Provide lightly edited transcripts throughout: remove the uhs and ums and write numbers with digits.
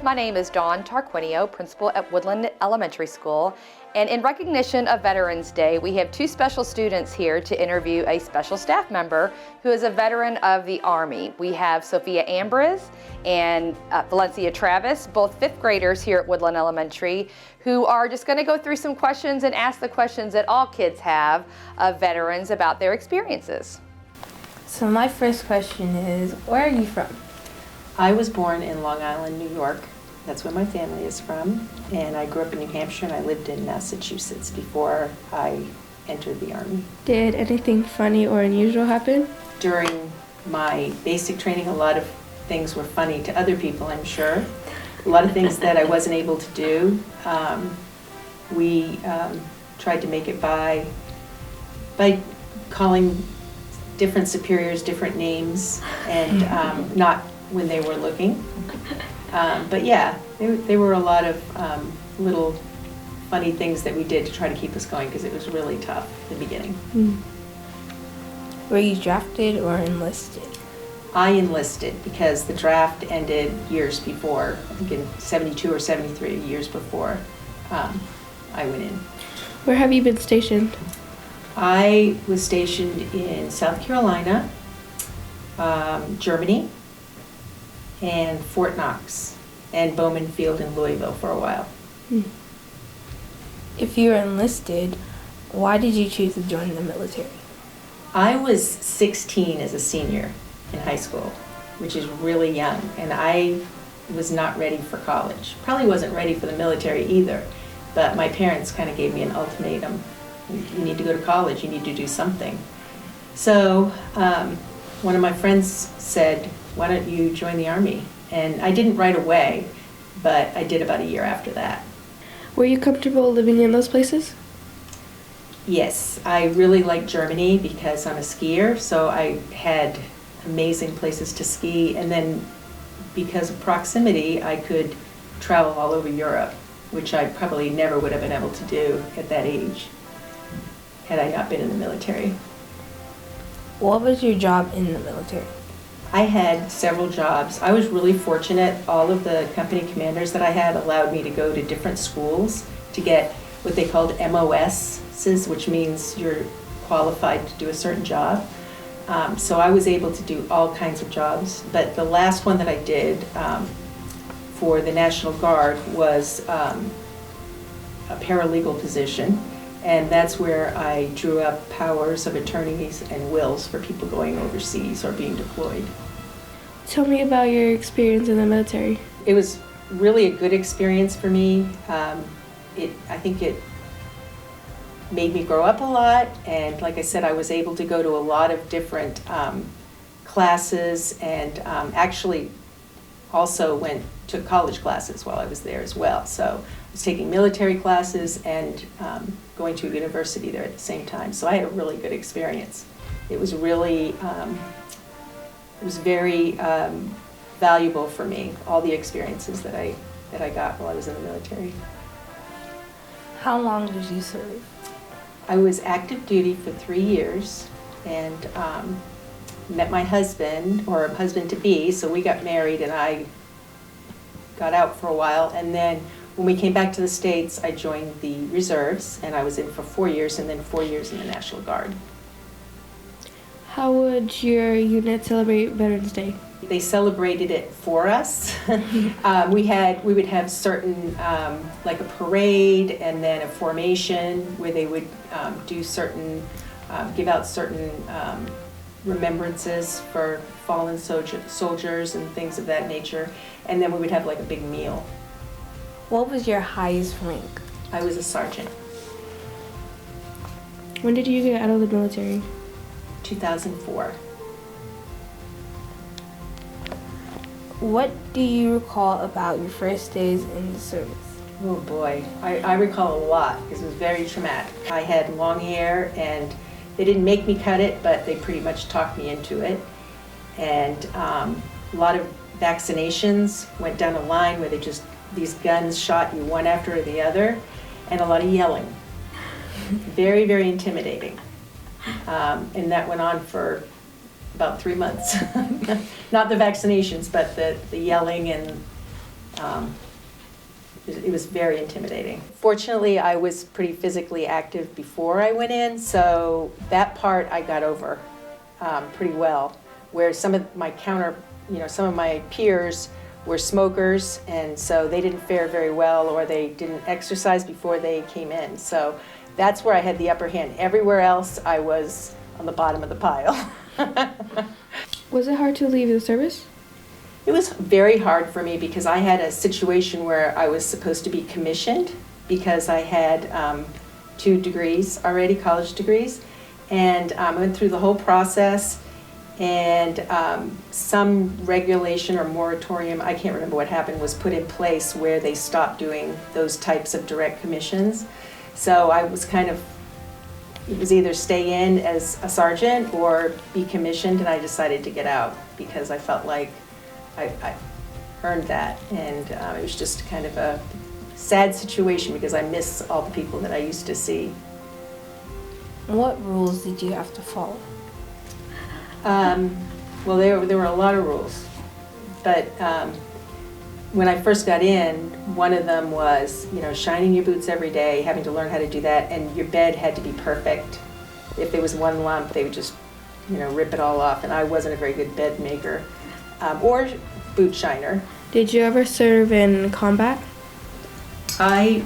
My name is Dawn Tarquinio, principal at Woodland Elementary School. And in recognition of Veterans Day, we have two special students here to interview a special staff member who is a veteran of the Army. We have Sophia Ambriz and Valencia Travis, both fifth graders here at Woodland Elementary, who are just going to go through some questions and ask the questions that all kids have of veterans about their experiences. So my first question is, where are you from? I was born in Long Island, New York. That's where my family is from. And I grew up in New Hampshire and I lived in Massachusetts before I entered the Army. Did anything funny or unusual happen? During my basic training, a lot of things were funny to other people, I'm sure. A lot of things that I wasn't able to do. We tried to make it by calling different superiors different names and not when they were looking. But yeah, there were a lot of little funny things that we did to try to keep us going because it was really tough at the beginning. Were you drafted or enlisted? I enlisted because the draft ended years before, I think in 72 or 73 years before I went in. Where have you been stationed? I was stationed in South Carolina, Germany, and Fort Knox, and Bowman Field in Louisville for a while. If you were enlisted, why did you choose to join the military? I was 16 as a senior in high school, which is really young, and I was not ready for college. Probably wasn't ready for the military either, but my parents kind of gave me an ultimatum. You need to go to college, you need to do something. So one of my friends said, why don't you join the Army? And I didn't right away, but I did about a year after that. Were you comfortable living in those places? Yes, I really like Germany because I'm a skier, so I had amazing places to ski, and then because of proximity, I could travel all over Europe, which I probably never would have been able to do at that age had I not been in the military. What was your job in the military? I had several jobs. I was really fortunate. All of the company commanders that I had allowed me to go to different schools to get what they called MOSs, which means you're qualified to do a certain job. So I was able to do all kinds of jobs, but the last one that I did for the National Guard was a paralegal position, and that's where I drew up powers of attorneys and wills for people going overseas or being deployed. Tell me about your experience in the military. It was really a good experience for me. I think it made me grow up a lot, and like I said, I was able to go to a lot of different classes, and actually also took college classes while I was there as well. So I was taking military classes and going to a university there at the same time. So I had a really good experience. It was really, it was very valuable for me, all the experiences that I got while I was in the military. How long did you serve? I was active duty for 3 years and met my husband, or husband-to-be, so we got married and I got out for a while, and then when we came back to the States, I joined the reserves, and I was in for 4 years, and then 4 years in the National Guard. How would your unit celebrate Veterans Day? They celebrated it for us. We would have certain, like a parade, and then a formation where they would do certain, give out certain remembrances for fallen soldiers and things of that nature, and then we would have like a big meal. What was your highest rank? I was a sergeant. When did you get out of the military? 2004. What do you recall about your first days in the service? Oh boy, I recall a lot because it was very traumatic. I had long hair and they didn't make me cut it, but they pretty much talked me into it. And a lot of vaccinations, went down a line where these guns shot you one after the other, and a lot of yelling. Very, very intimidating. And that went on for about 3 months. Not the vaccinations, but the yelling and it was very intimidating. Fortunately, I was pretty physically active before I went in, so that part I got over pretty well. Where some of my some of my peers were smokers, and so they didn't fare very well, or they didn't exercise before they came in. So that's where I had the upper hand. Everywhere else, I was on the bottom of the pile. Was it hard to leave the service? It was very hard for me because I had a situation where I was supposed to be commissioned because I had 2 degrees already, college degrees, and I went through the whole process, and some regulation or moratorium, I can't remember what happened, was put in place where they stopped doing those types of direct commissions. So I was it was either stay in as a sergeant or be commissioned, and I decided to get out because I felt like I earned that, and it was just kind of a sad situation because I miss all the people that I used to see. What rules did you have to follow? Well, there were a lot of rules, but when I first got in, one of them was, shining your boots every day, having to learn how to do that, and your bed had to be perfect. If there was one lump, they would just, rip it all off, and I wasn't a very good bed maker. Or boot shiner. Did you ever serve in combat? I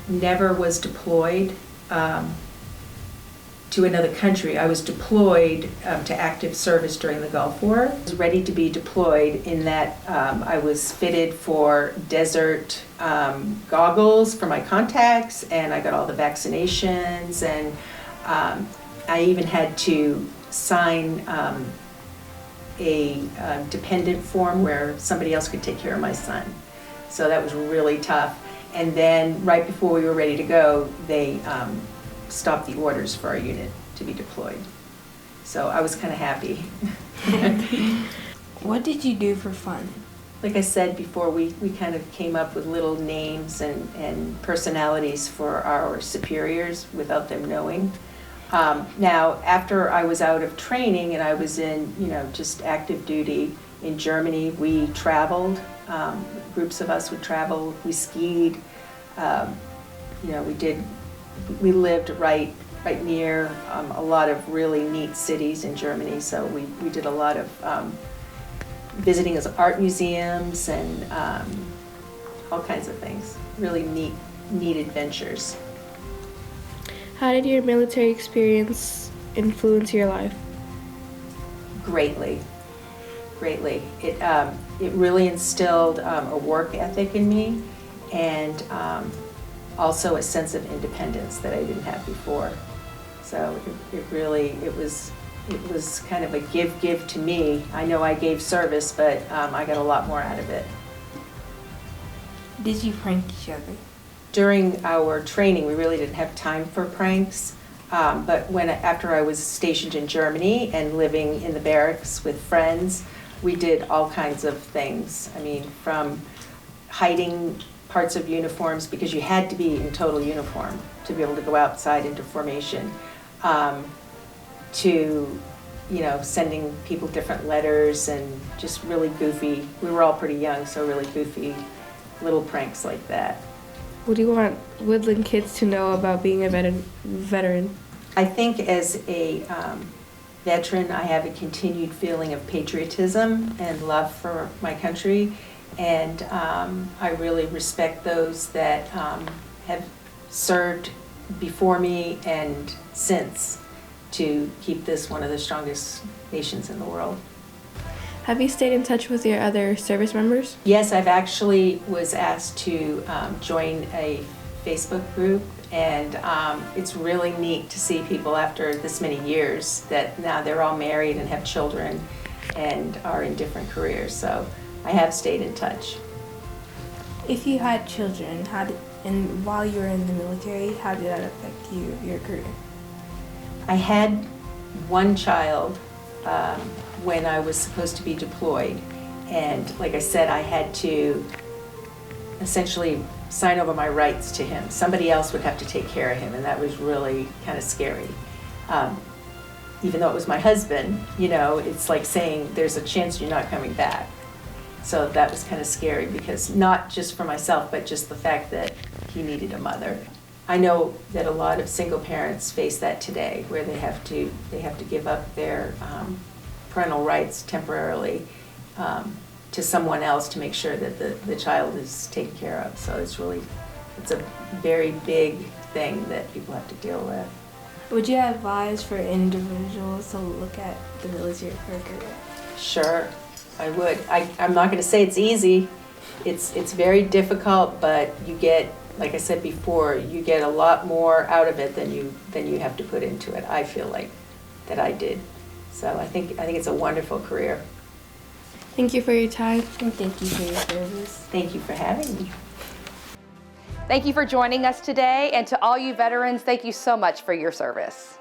never was deployed to another country. I was deployed to active service during the Gulf War. I was ready to be deployed in that I was fitted for desert goggles for my contacts, and I got all the vaccinations, and I even had to sign a dependent form where somebody else could take care of my son. So that was really tough. And then right before we were ready to go, they stopped the orders for our unit to be deployed. So I was kind of happy. What did you do for fun? Like I said before, we kind of came up with little names and personalities for our superiors without them knowing. Now, after I was out of training and I was in, just active duty in Germany, we traveled. Groups of us would travel. We skied. We lived right near a lot of really neat cities in Germany. So we did a lot of visiting as art museums and all kinds of things. Really neat adventures. How did your military experience influence your life? Greatly. It really instilled a work ethic in me, and also a sense of independence that I didn't have before. So it was kind of a give to me. I know I gave service, but I got a lot more out of it. Did you prank each other? During our training, we really didn't have time for pranks, but after I was stationed in Germany and living in the barracks with friends, we did all kinds of things. I mean, from hiding parts of uniforms, because you had to be in total uniform to be able to go outside into formation, to sending people different letters, and just really goofy. We were all pretty young, so really goofy little pranks like that. What do you want Woodland kids to know about being a veteran? I think as a veteran, I have a continued feeling of patriotism and love for my country, and I really respect those that have served before me and since to keep this one of the strongest nations in the world. Have you stayed in touch with your other service members? Yes, I've actually was asked to join a Facebook group, and it's really neat to see people after this many years that now they're all married and have children and are in different careers. So I have stayed in touch. If you had children, and while you were in the military, how did that affect your career? I had one child when I was supposed to be deployed, and like I said, I had to essentially sign over my rights to him. Somebody else would have to take care of him, and that was really kind of scary. Even though it was my husband, it's like saying there's a chance you're not coming back. So that was kind of scary, because not just for myself, but just the fact that he needed a mother. I know that a lot of single parents face that today, where they have to give up their parental rights temporarily to someone else to make sure that the child is taken care of. So it's a very big thing that people have to deal with. Would you advise for individuals to look at the military career? Sure, I would. I'm not going to say it's easy. It's very difficult, but you get, like I said before, you get a lot more out of it than you have to put into it. I feel like that I did. So I think it's a wonderful career. Thank you for your time, and thank you for your service. Thank you for having me. Thank you for joining us today, and to all you veterans, thank you so much for your service.